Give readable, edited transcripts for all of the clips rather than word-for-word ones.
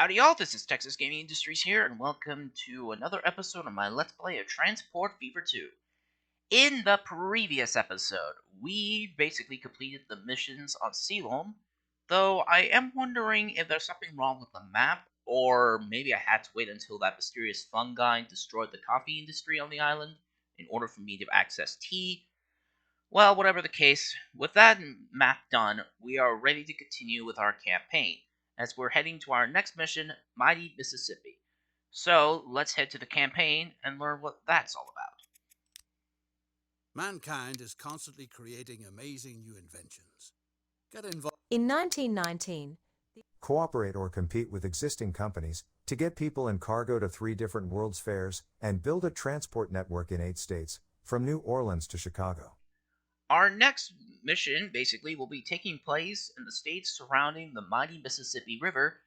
Howdy y'all, this is Texas Gaming Industries here, and welcome to another episode of my Let's Play of Transport Fever 2. In the previous episode, we basically completed the missions on Ceylon, though I am wondering if there's something wrong with the map, or maybe I had to wait until that mysterious fungi destroyed the coffee industry on the island in order for me to access tea. Well, whatever the case, with that map done, we are ready to continue with our campaign, as we're heading to our next mission, Mighty Mississippi. So, let's head to the campaign and learn what that's all about. Mankind is constantly creating amazing new inventions. Get involved. In 1919, Cooperate or compete with existing companies to get people and cargo to 3 different World's Fairs and build a transport network in 8 states, from New Orleans to Chicago. Our next mission, basically, will be taking place in the states surrounding the mighty Mississippi River,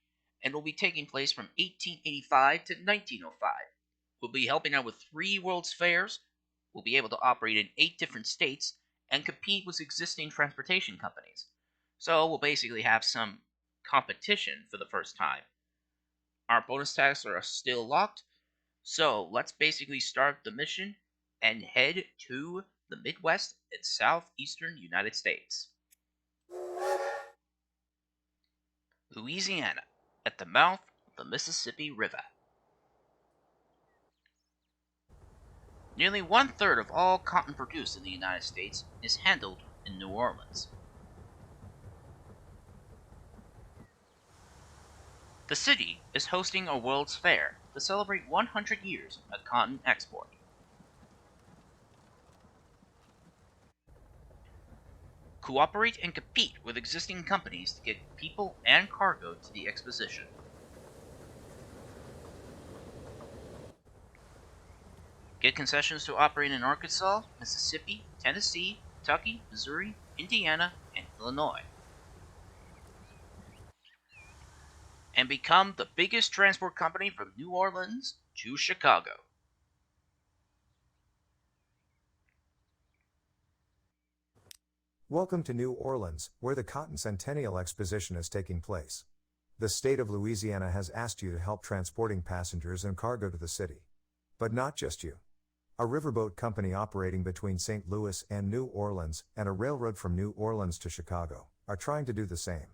and will be taking place from 1885 to 1905. We'll be helping out with 3 World's Fairs, we'll be able to operate in 8 different states, and compete with existing transportation companies. So we'll basically have some competition for the first time. Our bonus tasks are still locked, so let's basically start the mission and head to the Midwest and Southeastern United States. Louisiana, at the mouth of the Mississippi River. Nearly 1/3 of all cotton produced in the United States is handled in New Orleans. The city is hosting a World's Fair to celebrate 100 years of cotton export. Cooperate and compete with existing companies to get people and cargo to the exposition. Get concessions to operate in Arkansas, Mississippi, Tennessee, Kentucky, Missouri, Indiana, and Illinois. And become the biggest transport company from New Orleans to Chicago. Welcome to New Orleans, where the Cotton Centennial Exposition is taking place. The state of Louisiana has asked you to help transporting passengers and cargo to the city. But not just you. A riverboat company operating between St. Louis and New Orleans, and a railroad from New Orleans to Chicago, are trying to do the same.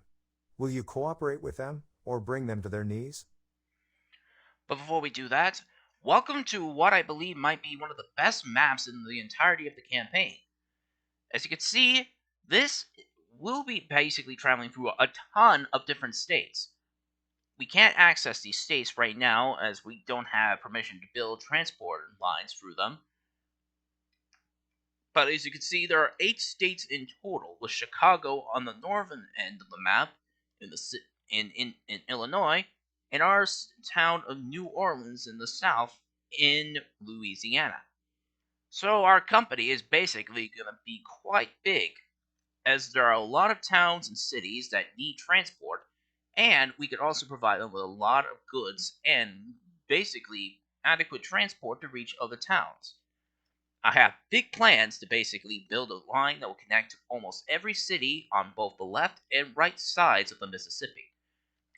Will you cooperate with them, or bring them to their knees? But before we do that, welcome to what I believe might be one of the best maps in the entirety of the campaign. As you can see, this will be basically traveling through a ton of different states. We can't access these states right now as we don't have permission to build transport lines through them. But as you can see, there are 8 states in total, with Chicago on the northern end of the map in Illinois, and our town of New Orleans in the south in Louisiana. So our company is basically going to be quite big, as there are a lot of towns and cities that need transport, and we could also provide them with a lot of goods and basically adequate transport to reach other towns. I have big plans to basically build a line that will connect to almost every city on both the left and right sides of the Mississippi,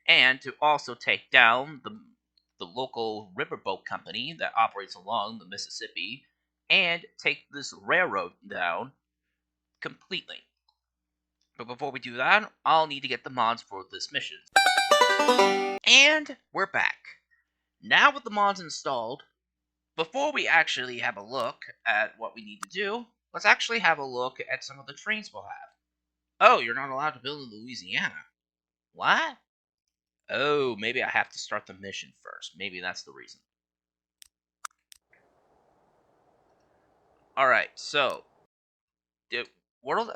and to also take down the local riverboat company that operates along the Mississippi and take this railroad down completely. But before we do that, I'll need to get the mods for this mission. And we're back. Now with the mods installed, before we actually have a look at what we need to do, let's actually have a look at some of the trains we'll have. Oh, you're not allowed to build in Louisiana. What? Oh, maybe I have to start the mission first. Maybe that's the reason. Alright, so the World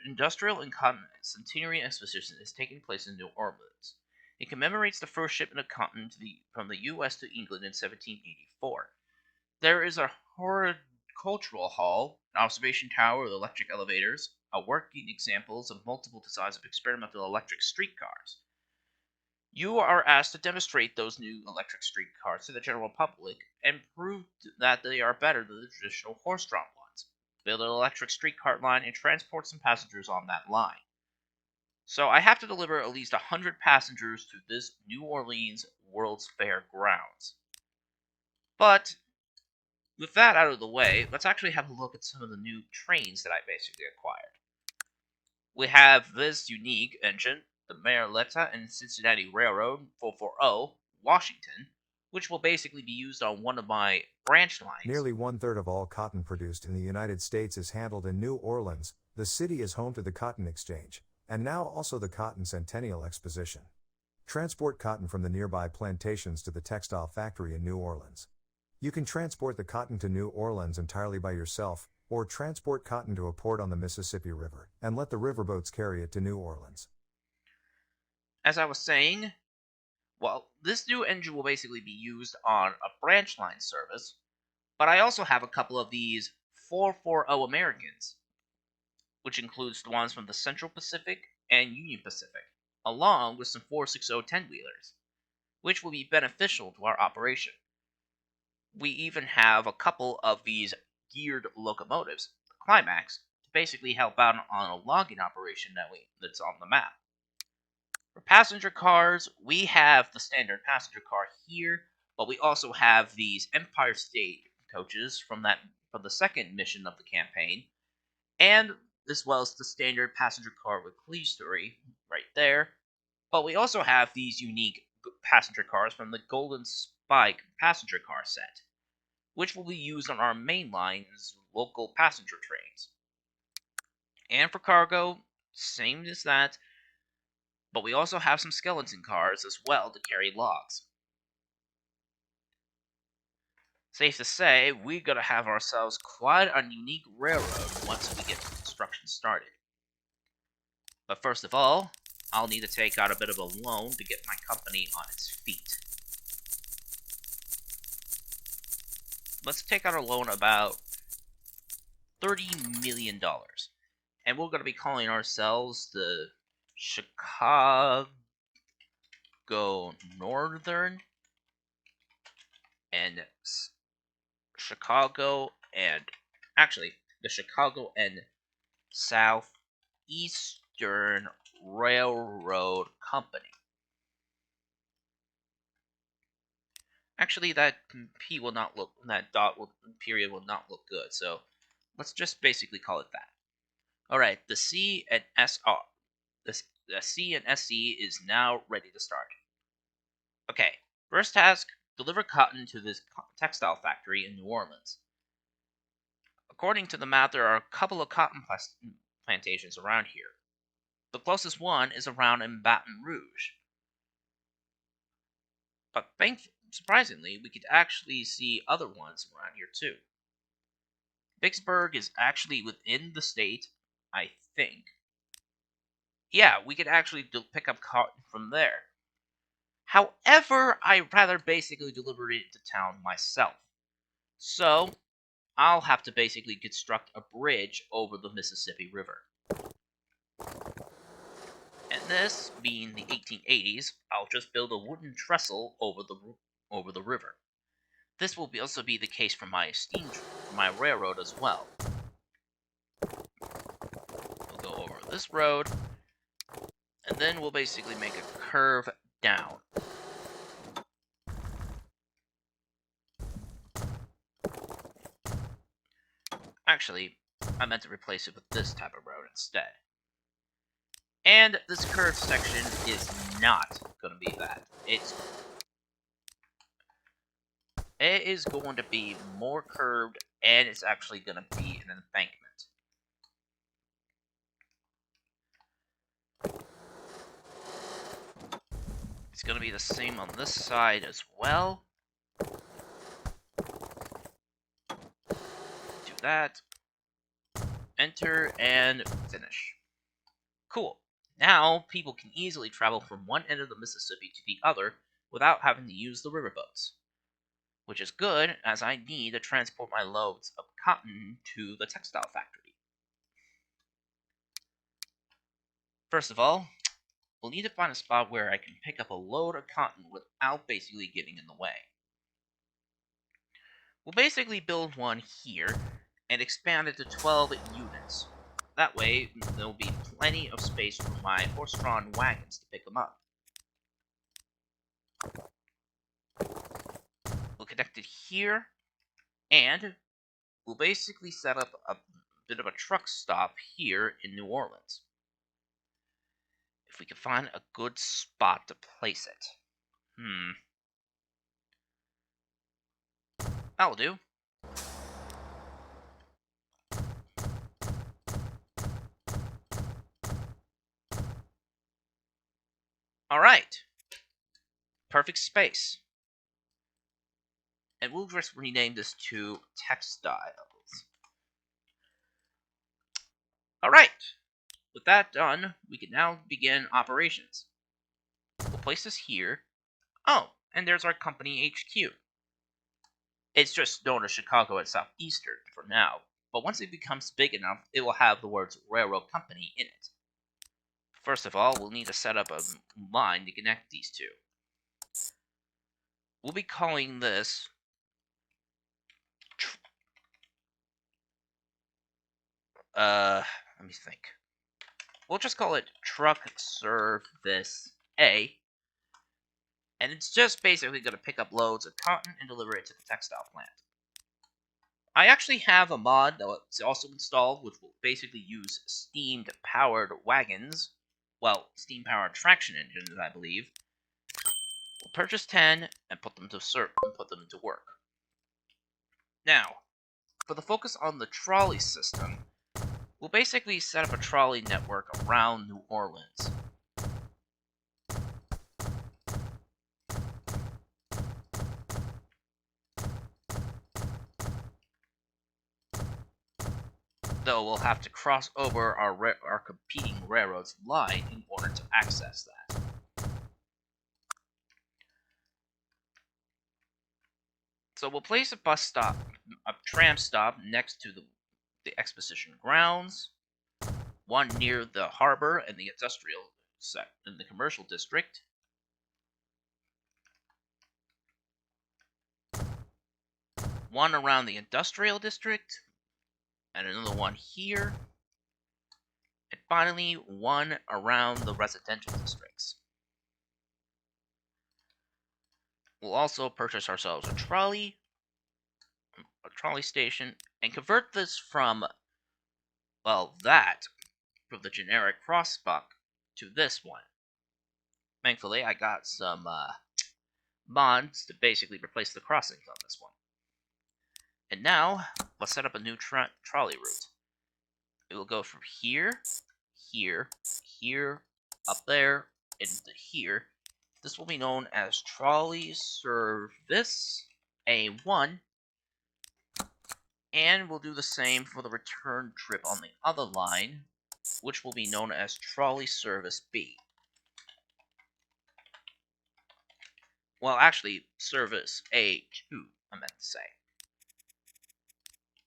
Industrial and Centenary Exposition is taking place in New Orleans. It commemorates the first shipment of cotton from the U.S. to England in 1784. There is a horticultural hall, an observation tower with electric elevators, a working examples of multiple designs of experimental electric streetcars. You are asked to demonstrate those new electric streetcars to the general public and prove that they are better than the traditional horse-drawn ones. Build an electric streetcar line and transport some passengers on that line. So I have to deliver at least 100 passengers to this New Orleans World's Fair grounds. But with that out of the way, let's actually have a look at some of the new trains that I basically acquired. We have this unique engine, the Marietta and Cincinnati Railroad 440, Washington, which will basically be used on one of my branch lines. Nearly one-third of all cotton produced in the United States is handled in New Orleans. The city is home to the Cotton Exchange, and now also the Cotton Centennial Exposition. Transport cotton from the nearby plantations to the textile factory in New Orleans. You can transport the cotton to New Orleans entirely by yourself, or transport cotton to a port on the Mississippi River, and let the riverboats carry it to New Orleans. As I was saying, well, this new engine will basically be used on a branch line service, but I also have a couple of these 440 Americans, which includes the ones from the Central Pacific and Union Pacific, along with some 460 10-wheelers, which will be beneficial to our operation. We even have a couple of these geared locomotives, the Climax, to basically help out on a logging operation that's on the map. For passenger cars, we have the standard passenger car here, but we also have these Empire State coaches from the second mission of the campaign, and as well as the standard passenger car with clerestory right there. But we also have these unique passenger cars from the Golden Spike passenger car set, which will be used on our main line's local passenger trains. And for cargo, same as that, but we also have some skeleton cars as well to carry logs. Safe to say, we're going to have ourselves quite a unique railroad once we get the construction started. But first of all, I'll need to take out a bit of a loan to get my company on its feet. Let's take out a loan about $30 million. And we're going to be calling ourselves the Chicago Northern and the Chicago and Southeastern Railroad Company. Actually, that period will not look good, so let's just basically call it that. Alright, the C and C and SC is now ready to start. Okay, first task, deliver cotton to this textile factory in New Orleans. According to the map, there are a couple of cotton plantations around here. The closest one is around in Baton Rouge. But surprisingly, we could actually see other ones around here too. Vicksburg is actually within the state, I think. Yeah, we could actually pick up cotton from there. However, I'd rather basically deliver it to town myself. So, I'll have to basically construct a bridge over the Mississippi River. And this, being the 1880s, I'll just build a wooden trestle over the river. This will also be the case for my railroad as well. We'll go over this road, and then we'll basically make a curve down. Actually, I meant to replace it with this type of road instead. And this curved section is not going to be that. It is going to be more curved, and it's actually going to be an embankment. It's going to be the same on this side as well. Do that. Enter and finish. Cool. Now, people can easily travel from one end of the Mississippi to the other without having to use the riverboats. Which is good, as I need to transport my loads of cotton to the textile factory. First of all, we'll need to find a spot where I can pick up a load of cotton without basically getting in the way. We'll basically build one here and expand it to 12 units. That way, there'll be plenty of space for my horse-drawn wagons to pick them up. We'll connect it here, and we'll basically set up a bit of a truck stop here in New Orleans. If we can find a good spot to place it. That'll do. Alright. Perfect space. And we'll just rename this to Textiles. Alright. With that done, we can now begin operations. We'll place this here. Oh, and there's our company HQ. It's just known as Chicago at Southeastern for now, but once it becomes big enough, it will have the words Railroad Company in it. First of all, we'll need to set up a line to connect these two. We'll be calling this let me think. We'll just call it Truck Service A. And it's just basically going to pick up loads of cotton and deliver it to the textile plant. I actually have a mod that's also installed, which will basically use steam-powered wagons. Well, steam-powered traction engines, I believe. We'll purchase 10 and put them to work. Now, for the focus on the trolley system, we'll basically set up a trolley network around New Orleans. Though we'll have to cross over our competing railroad's line in order to access that. So we'll place a tram stop next to the exposition grounds, one near the harbor and the in the commercial district, one around the industrial district, and another one here, and finally one around the residential districts. We'll also purchase ourselves a trolley station, and convert this from, well, from the generic crossbuck to this one. Thankfully, I got some mods to basically replace the crossings on this one. And now, let's set up a new trolley route. It will go from here, here, here, up there, into here. This will be known as Trolley Service A1, and we'll do the same for the return trip on the other line, which will be known as Trolley Service B. Well, actually, Service A2, I meant to say.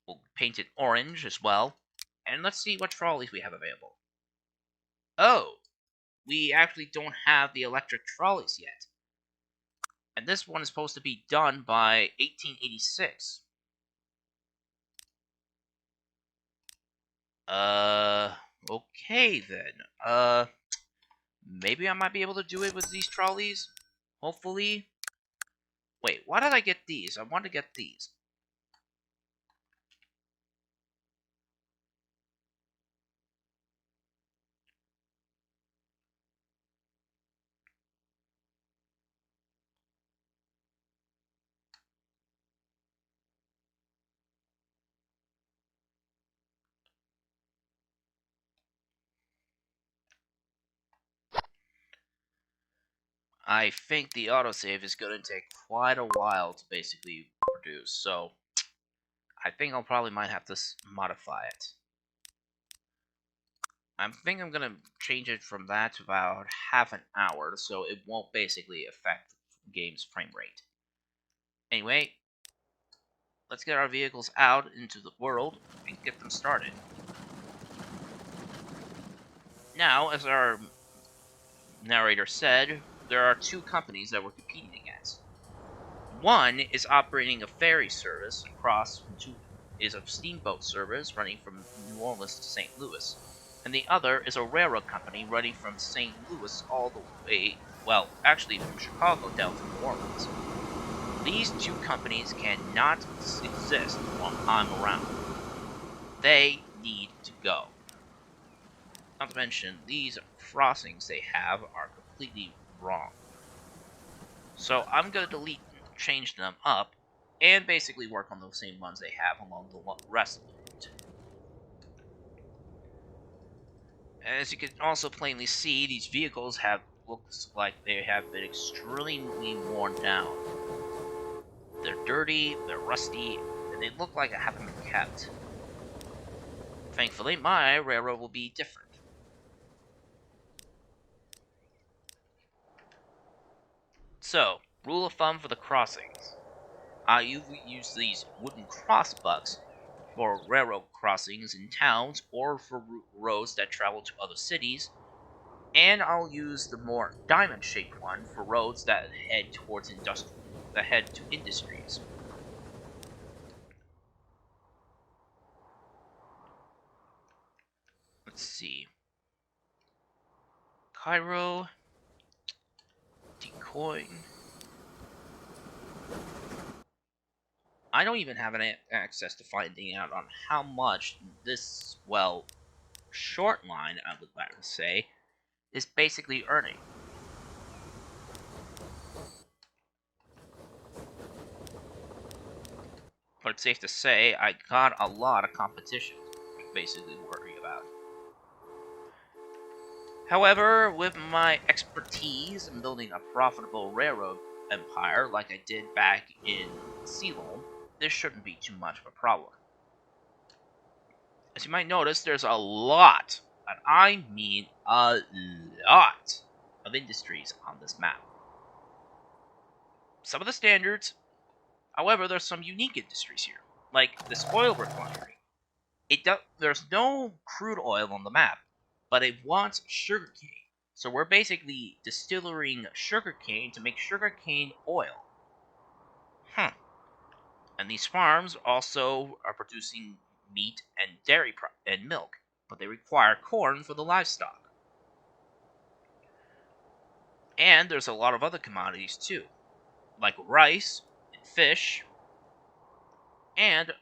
We'll paint it orange as well, and let's see what trolleys we have available. Oh, we actually don't have the electric trolleys yet. And this one is supposed to be done by 1886. Okay then. Maybe I might be able to do it with these trolleys? Hopefully. Wait, why did I get these? I want to get these. I think the autosave is going to take quite a while to basically produce, so I think I'll probably might have to modify it. I think I'm going to change it from that to about half an hour, so it won't basically affect the game's frame rate. Anyway, let's get our vehicles out into the world and get them started. Now, as our narrator said, there are two companies that we're competing against. One is operating a ferry service across is a steamboat service running from New Orleans to St. Louis, and the other is a railroad company running from St. Louis all the way, well, actually from Chicago down to New Orleans. These two companies cannot exist while I'm around. They need to go. Not to mention, these crossings they have are completely wrong. So I'm going to delete and change them up, and basically work on those same ones they have along the rest of the route. As you can also plainly see, these vehicles looks like they have been extremely worn down. They're dirty, they're rusty, and they look like they haven't been kept. Thankfully, my railroad will be different. So, rule of thumb for the crossings. I usually use these wooden crossbucks for railroad crossings in towns or for roads that travel to other cities, and I'll use the more diamond-shaped one for roads that head to industries. Let's see. Cairo, decoy. I don't even have access to finding out on how much this, well, short line, I would like to say, is basically earning. But it's safe to say I got a lot of competition to basically worry about. However, with my expertise in building a profitable railroad empire like I did back in Ceylon, this shouldn't be too much of a problem. As you might notice, there's a lot, and I mean a lot, of industries on this map. Some of the standards, however, there's some unique industries here, like this oil refinery. There's no crude oil on the map, but it wants sugarcane. So we're basically distilling sugarcane to make sugarcane oil. And these farms also are producing meat and dairy and milk, but they require corn for the livestock. And there's a lot of other commodities too, like rice and fish, and,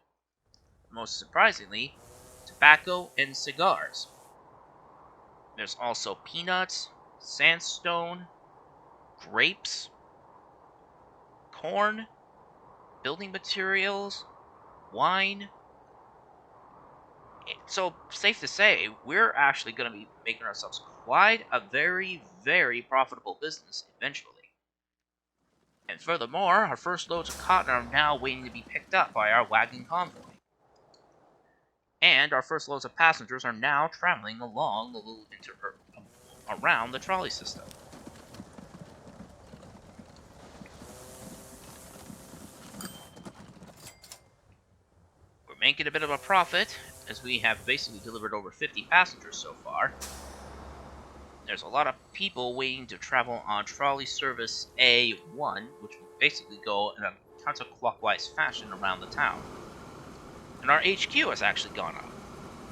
most surprisingly, tobacco and cigars. There's also peanuts, sandstone, grapes, corn, building materials, wine. So, safe to say, we're actually going to be making ourselves quite a very, very profitable business eventually. And furthermore, our first loads of cotton are now waiting to be picked up by our wagon convoy. And our first loads of passengers are now traveling along the little around the trolley system. We're making a bit of a profit, as we have basically delivered over 50 passengers so far. There's a lot of people waiting to travel on trolley service A1, which will basically go in a counterclockwise fashion around the town. And our HQ has actually gone up.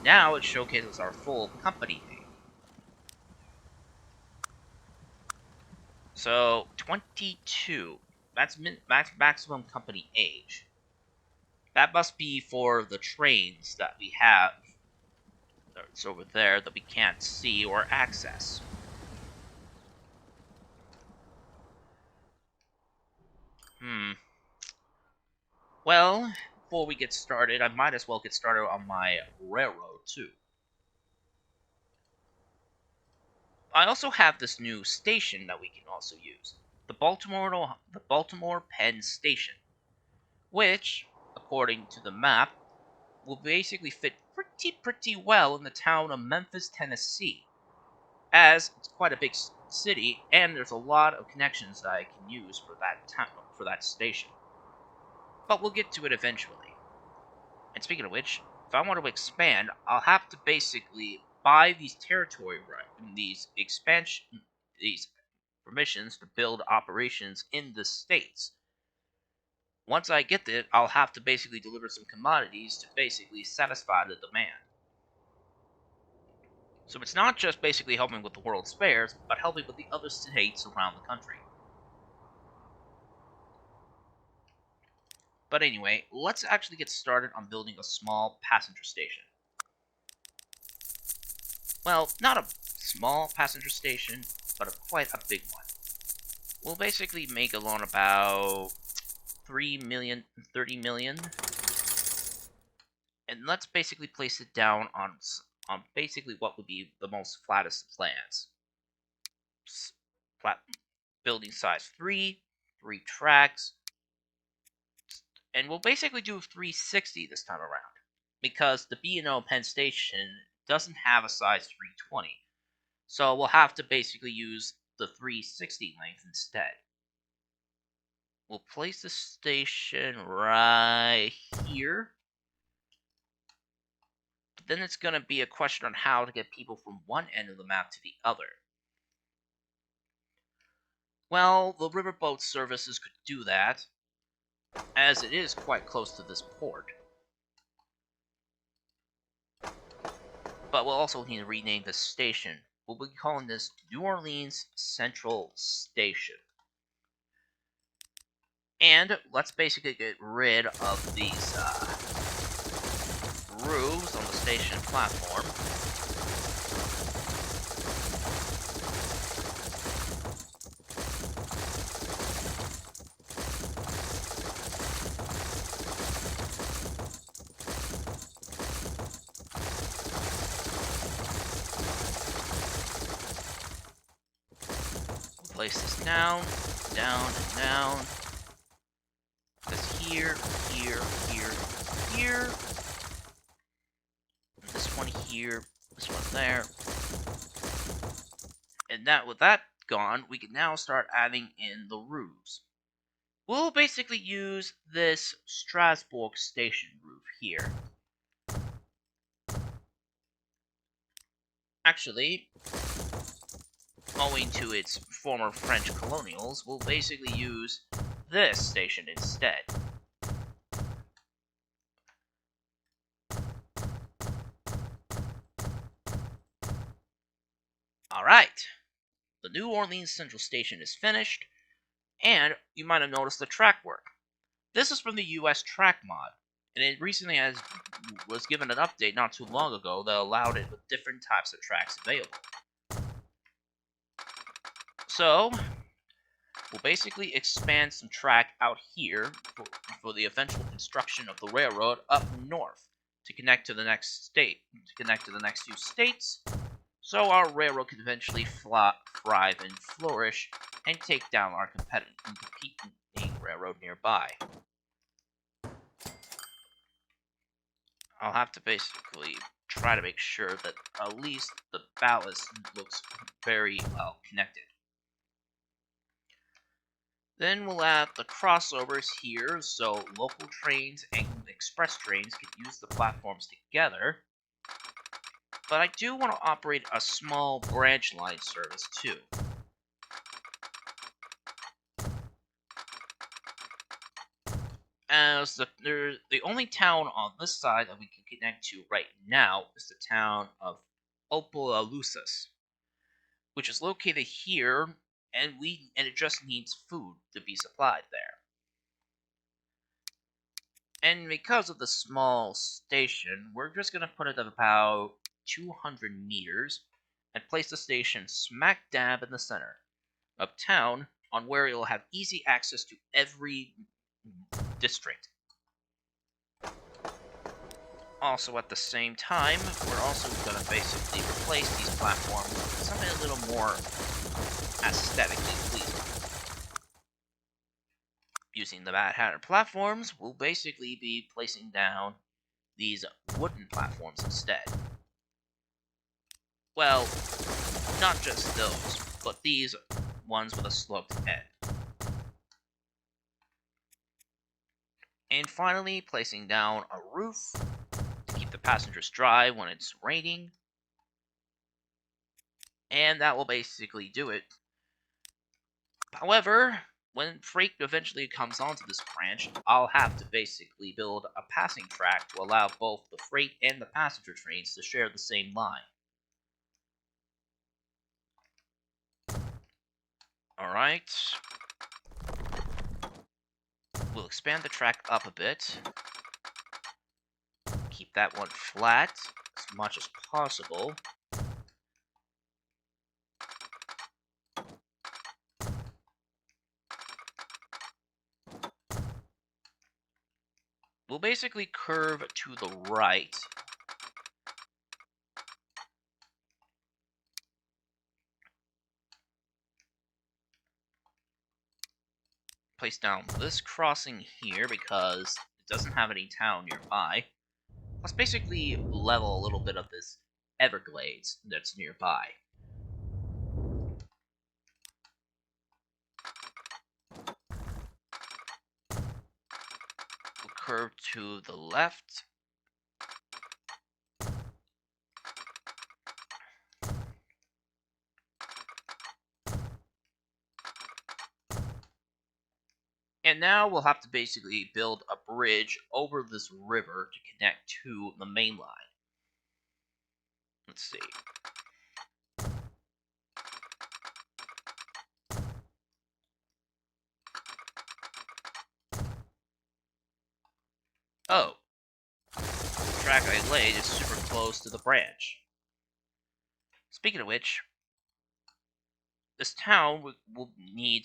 Now it showcases our full company name. So, 22. That's maximum company age. That must be for the trains that we have. It's over there that we can't see or access. Well, before we get started, I might as well get started on my railroad too. I also have this new station that we can also use, the Baltimore Penn Station, which, according to the map, will basically fit pretty well in the town of Memphis, Tennessee, as it's quite a big city and there's a lot of connections that I can use for that station. But we'll get to it eventually. And speaking of which, if I want to expand, I'll have to basically buy these these permissions to build operations in the states. once I get it, I'll have to basically deliver some commodities to basically satisfy the demand. So it's not just basically helping with the world's fairs, but helping with the other states around the country. But anyway, let's actually get started on building a small passenger station. Well, not a small passenger station, but quite a big one. We'll basically make a loan about 3 million, 30 million. And let's basically place it down on basically what would be the most flattest lands. Flat building size 3 tracks, and we'll basically do 360 this time around, because the B&O Penn Station doesn't have a size 320, so we'll have to basically use the 360 length instead. We'll place the station right here. But then it's going to be a question on how to get people from one end of the map to the other. Well, the riverboat services could do that, as it is quite close to this port. But we'll also need to rename the station. We'll be calling this New Orleans Central Station. And let's basically get rid of these roofs on the station platform. We'll place this down, down, and down. This here, here, here, here. And this one here, this one there. And that, with that gone, we can now start adding in the roofs. We'll basically use this Strasbourg station roof here. Actually, owing to its former French colonials, we'll basically use this station instead. Alright, the New Orleans Central Station is finished, and you might have noticed the track work. This is from the US track mod, and it recently was given an update not too long ago that allowed it with different types of tracks available. So, we'll basically expand some track out here for the eventual construction of the railroad up north to connect to the next state, to connect to the next few states, so our railroad can eventually thrive and flourish and take down our competing railroad nearby. I'll have to basically try to make sure that at least the ballast looks very well connected. Then we'll add the crossovers here so local trains and express trains can use the platforms together. But I do want to operate a small branch line service too. As the only town on this side that we can connect to right now is the town of Opelousas, which is located here, and it just needs food to be supplied there. And because of the small station, we're just going to put it at about 200 meters and place the station smack dab in the center of town, on where it will have easy access to every district. Also, at the same time, we're also going to basically replace these platforms with something a little more aesthetically pleasing. Using the Mad Hatter platforms, we'll basically be placing down these wooden platforms instead. Well, not just those, but these ones with a sloped head. And finally, placing down a roof to keep the passengers dry when it's raining. And that will basically do it. However, when freight eventually comes onto this branch, I'll have to basically build a passing track to allow both the freight and the passenger trains to share the same line. Alright. We'll expand the track up a bit. Keep that one flat as much as possible. We'll basically curve to the right. Place down this crossing here because it doesn't have any town nearby. Let's basically level a little bit of this Everglades that's nearby. We'll curve to the left. And now we'll have to basically build a bridge over this river to connect to the main line. Let's see. Oh, the track I laid is super close to the branch. Speaking of which, this town will need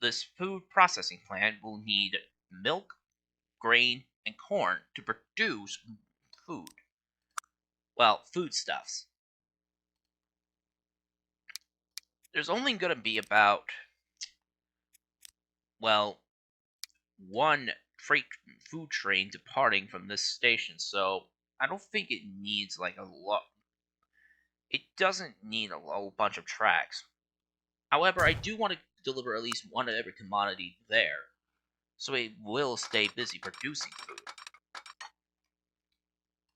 this food processing plant will need milk, grain, and corn to produce food. Well, foodstuffs. There's only going to be about, well, one freight food train departing from this station, so I don't think it needs like a lot. It doesn't need a whole bunch of tracks. However, I do want to deliver at least one of every commodity there, so it will stay busy producing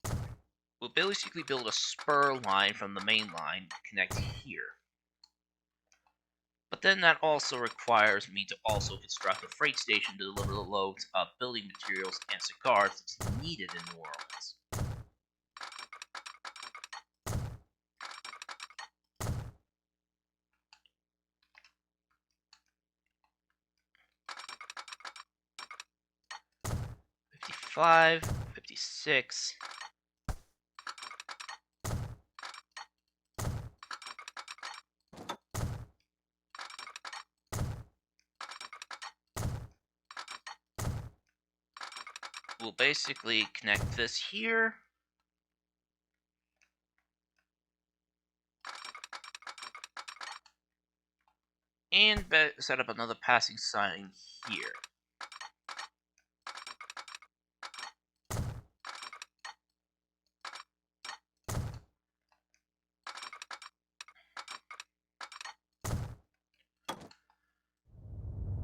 food. We'll basically build a spur line from the main line to connect here. But then that also requires me to also construct a freight station to deliver the loads of building materials and cigars that's needed in New Orleans. '55, '56. We'll basically connect this here. And set up another passing sign here.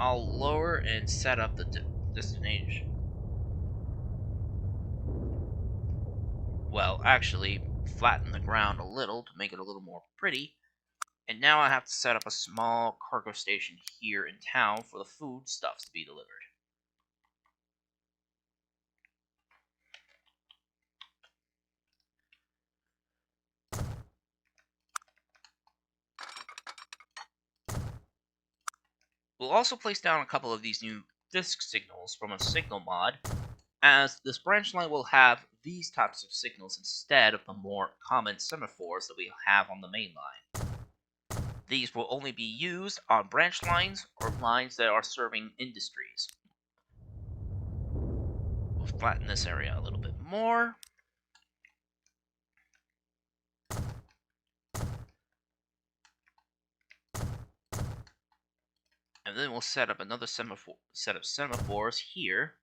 I'll lower and set up the destination. Well, actually, flatten the ground a little to make it a little more pretty. And now I have to set up a small cargo station here in town for the foodstuffs to be delivered. We'll also place down a couple of these new disc signals from a signal mod, as this branch line will have these types of signals instead of the more common semaphores that we have on the main line. These will only be used on branch lines or lines that are serving industries. We'll flatten this area a little bit more. And then we'll set up another set of semaphores here.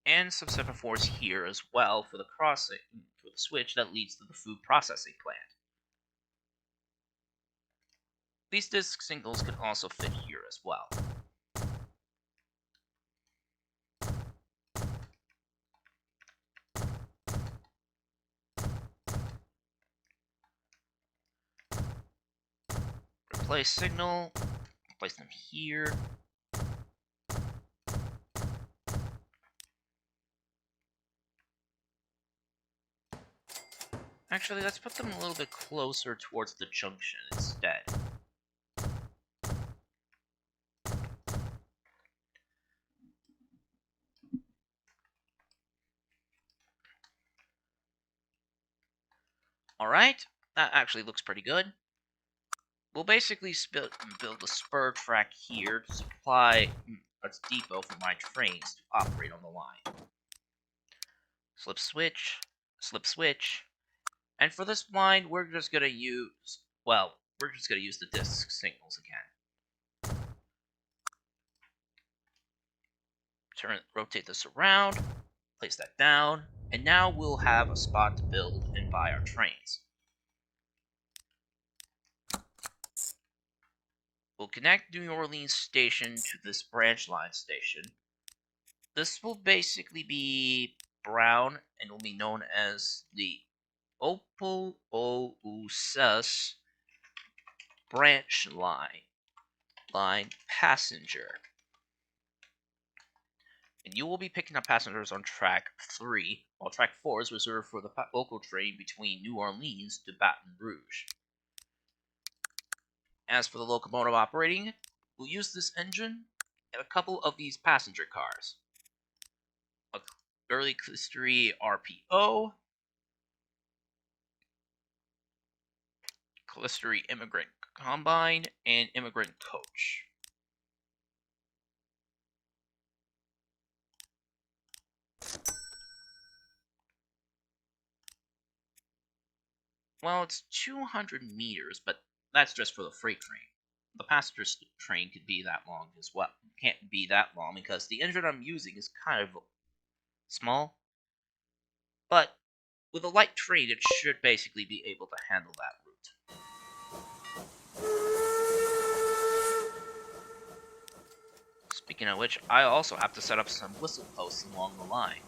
And some semaphores here as well for the crossing, for the switch that leads to the food processing plant. These disc signals can also fit here as well. Place signal. Place them here. Actually, let's put them a little bit closer towards the junction instead. Alright, that actually looks pretty good. We'll basically build a spur track here to supply a depot for my trains to operate on the line. Slip switch, and for this line, we're just gonna use, the disc signals again. Rotate this around, place that down, and now we'll have a spot to build and buy our trains. We'll connect New Orleans station to this branch line station. This will basically be brown and will be known as the Opelousas branch line passenger. And you will be picking up passengers on track 3, while track 4 is reserved for the local train between New Orleans to Baton Rouge. As for the locomotive operating, we'll use this engine and a couple of these passenger cars. A early history RPO, Callistery Immigrant Combine, and Immigrant Coach. Well, it's 200 meters, but that's just for the freight train. The passenger train could be that long as well. It can't be that long because the engine I'm using is kind of small. But with a light train, it should basically be able to handle that route. Speaking of which, I also have to set up some whistle posts along the line.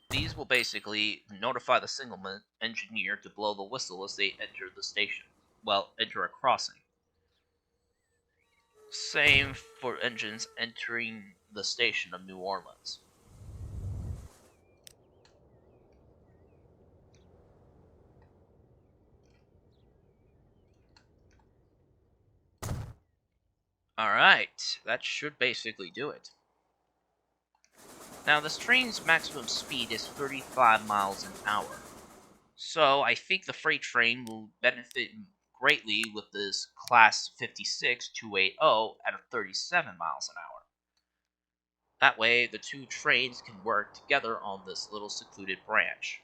These will basically notify the signalman engineer to blow the whistle as they enter the station. Well, enter a crossing. Same for engines entering the station of New Orleans. Alright, that should basically do it. Now, this train's maximum speed is 35 miles an hour. So, I think the freight train will benefit greatly with this Class 56 280 at 37 miles an hour. That way, the two trains can work together on this little secluded branch.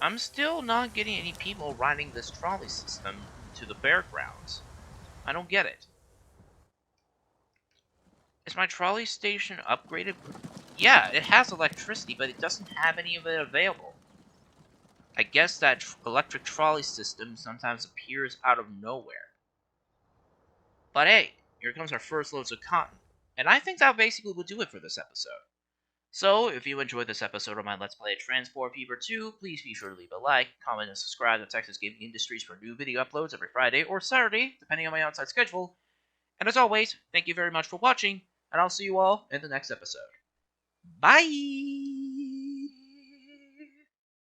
I'm still not getting any people riding this trolley system to the fairgrounds. I don't get it. Is my trolley station upgraded? Yeah, it has electricity, but it doesn't have any of it available. I guess that electric trolley system sometimes appears out of nowhere. But hey, here comes our first loads of cotton. And I think that basically will do it for this episode. So, if you enjoyed this episode of my Let's Play Transport Fever 2, please be sure to leave a like, comment, and subscribe to Texas Gaming Industries for new video uploads every Friday or Saturday, depending on my outside schedule. And as always, thank you very much for watching, and I'll see you all in the next episode. Bye!